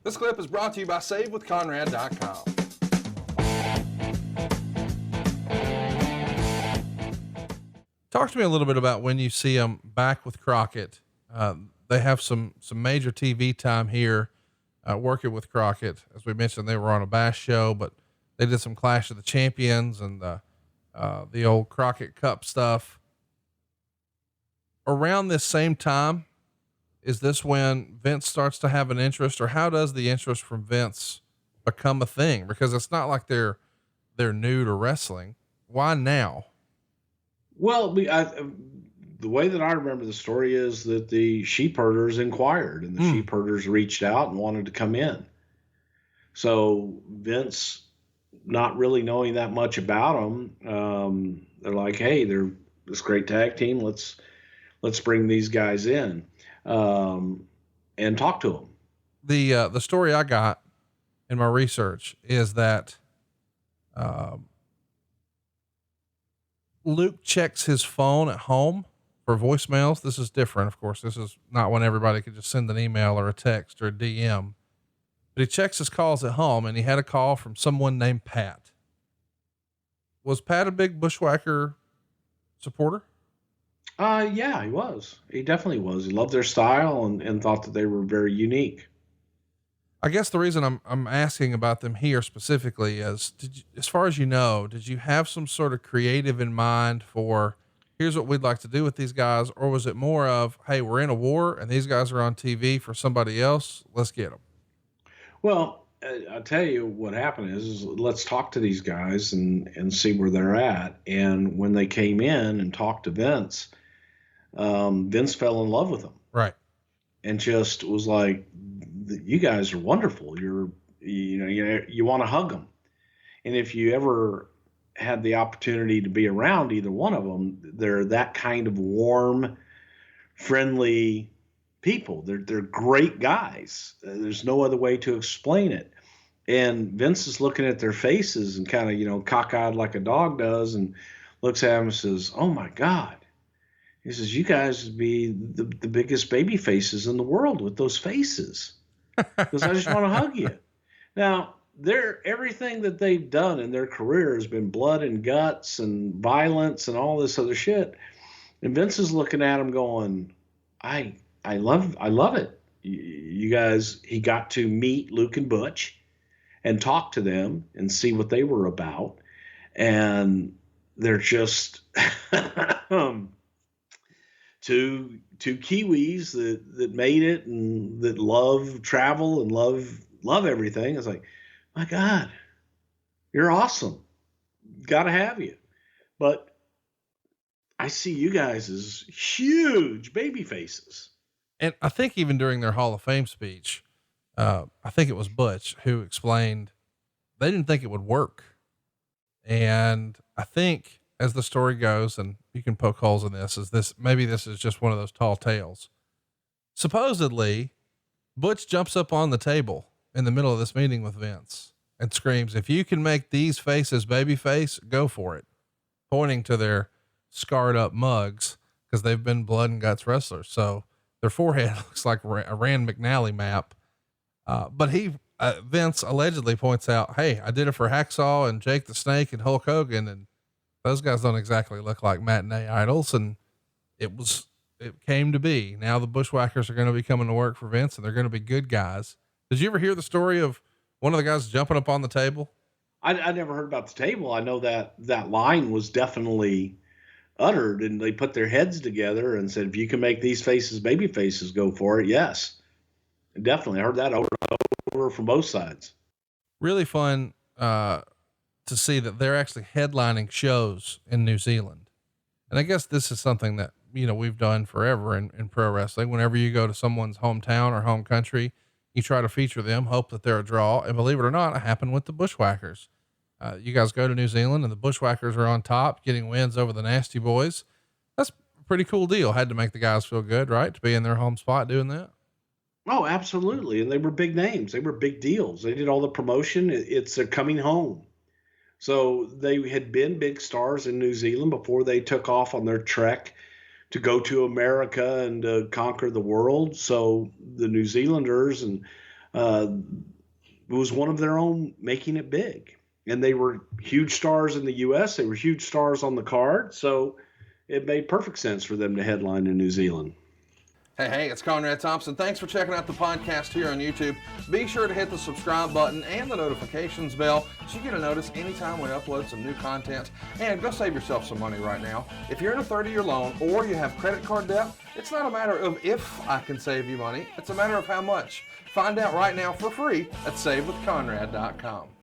This clip is brought to you by SaveWithConrad.com. Talk to me a little bit about when you see them back with Crockett. They have some major TV time here, working with Crockett. As we mentioned, they were on a Bash show, but they did some Clash of the Champions and the old Crockett Cup stuff. Around this same time, is this when Vince starts to have an interest, or how does the interest from Vince become a thing? Because it's not like they're new to wrestling. Why now? Well, the way that I remember the story is that the Sheephearders inquired, and the Sheephearders reached out and wanted to come in. So Vince, not really knowing that much about them, they're like, "Hey, they're this great tag team. Let's bring these guys in and talk to them." The story I got in my research is that Luke checks his phone at home for voicemails. This is different. Of course, this is not when everybody could just send an email or a text or a DM, but he checks his calls at home, and he had a call from someone named Pat. Was Pat a big Bushwhacker supporter? Yeah, he was. He definitely was. He loved their style and thought that they were very unique. I guess the reason I'm asking about them here specifically is, as far as you know, did you have some sort of creative in mind for, here's what we'd like to do with these guys? Or was it more of, hey, we're in a war and these guys are on TV for somebody else. Let's get them. Well, I'll tell you what happened is let's talk to these guys and see where they're at. And when they came in and talked to Vince, Vince fell in love with them. Right. And just was like, "You guys are wonderful. You want to hug them." And if you ever had the opportunity to be around either one of them, they're that kind of warm, friendly people. They're great guys. There's no other way to explain it. And Vince is looking at their faces and kind of, cockeyed like a dog does, and looks at them and says, "Oh my God." He says, "You guys would be the biggest baby faces in the world with those faces, because I just want to hug you." Now, everything that they've done in their career has been blood and guts and violence and all this other shit. And Vince is looking at him going, I love it. You guys, he got to meet Luke and Butch and talk to them and see what they were about. And they're just two Kiwis that made it and that love travel and love everything. It's like, my God, you're awesome. Gotta have you. But I see you guys as huge baby faces. And I think even during their Hall of Fame speech, I think it was Butch who explained they didn't think it would work. And I think, as the story goes, and you can poke holes in this, maybe this is just one of those tall tales. Supposedly, Butch jumps up on the table in the middle of this meeting with Vince and screams, "If you can make these faces babyface, go for it," pointing to their scarred up mugs, because they've been blood and guts wrestlers. So their forehead looks like a Rand McNally map. But Vince allegedly points out, "Hey, I did it for Hacksaw and Jake the Snake and Hulk Hogan, and those guys don't exactly look like matinee idols." And it came to be. Now the Bushwhackers are going to be coming to work for Vince, and they're going to be good guys. Did you ever hear the story of one of the guys jumping up on the table? I never heard about the table. I know that line was definitely uttered, and they put their heads together and said, "If you can make these faces baby faces, go for it." Yes, definitely. I heard that over and over from both sides. Really fun, to see that they're actually headlining shows in New Zealand. And I guess this is something that, we've done forever in pro wrestling. Whenever you go to someone's hometown or home country, you try to feature them, hope that they're a draw. And believe it or not, it happened with the Bushwhackers. You guys go to New Zealand and the Bushwhackers are on top, getting wins over the Nasty Boys. That's a pretty cool deal. Had to make the guys feel good, right? To be in their home spot doing that. Oh, absolutely. And they were big names. They were big deals. They did all the promotion. It's their coming home. So they had been big stars in New Zealand before they took off on their trek to go to America and conquer the world. So the New Zealanders and was one of their own making it big. And they were huge stars in the U.S. They were huge stars on the card. So it made perfect sense for them to headline in New Zealand. Hey, it's Conrad Thompson. Thanks for checking out the podcast here on YouTube. Be sure to hit the subscribe button and the notifications bell so you get a notice anytime we upload some new content. And go save yourself some money right now. If you're in a 30-year loan or you have credit card debt, it's not a matter of if I can save you money. It's a matter of how much. Find out right now for free at SaveWithConrad.com.